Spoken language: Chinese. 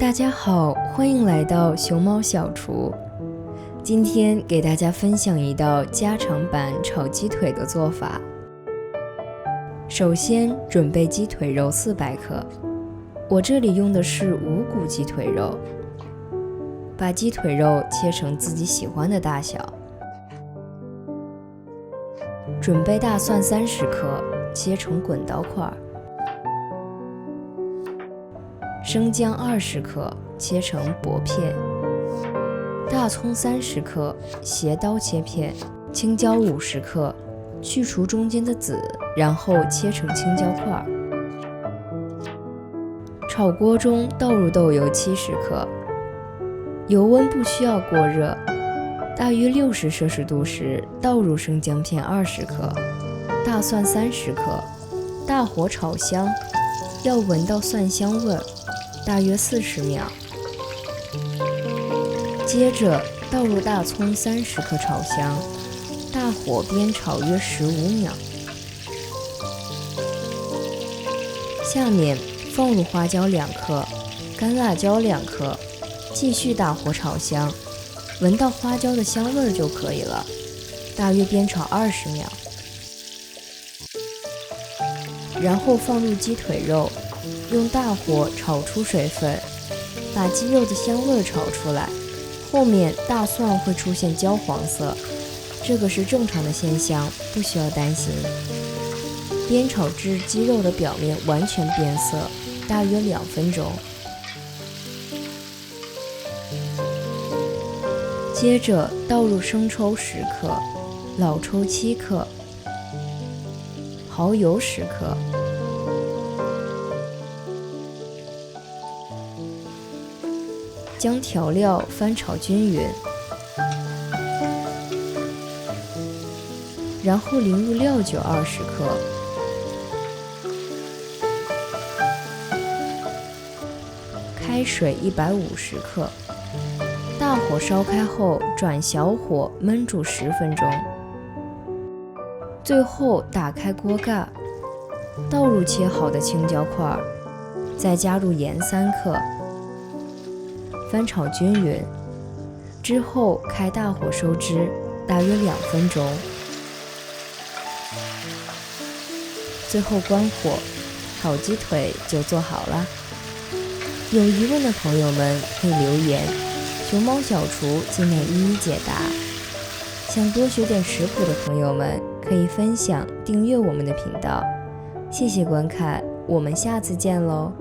大家好，欢迎来到熊猫小厨。今天给大家分享一道家常版炒鸡腿的做法。首先准备鸡腿肉400克，我这里用的是无骨鸡腿肉。把鸡腿肉切成自己喜欢的大小。准备大蒜30克，切成滚刀块。生姜20克，切成薄片。大葱30克，斜刀切片。青椒50克，去除中间的籽，然后切成青椒块。炒锅中倒入豆油70克，油温不需要过热，大约60摄氏度时倒入生姜片20克，大蒜30克，大火炒香，要闻到蒜香味儿，大约40秒。接着倒入大葱30克炒香，大火煸炒约15秒。下面放入花椒2克，干辣椒2克，继续大火炒香，闻到花椒的香味就可以了，大约煸炒20秒。然后放入鸡腿肉，用大火炒出水分，把鸡肉的香味炒出来。后面大蒜会出现焦黄色，这个是正常的现象，不需要担心。煸炒至鸡肉的表面完全变色，大约2分钟。接着倒入生抽10克，老抽7克，蚝油10克。将调料翻炒均匀，然后淋入料酒20克，开水150克，大火烧开后转小火焖煮10分钟，最后打开锅盖，倒入切好的青椒块，再加入盐3克。翻炒均匀之后，开大火收汁，大约2分钟。最后关火，炒鸡腿就做好了。有疑问的朋友们可以留言，熊猫小厨尽量一一解答。想多学点食谱的朋友们可以分享、订阅我们的频道。谢谢观看，我们下次见喽。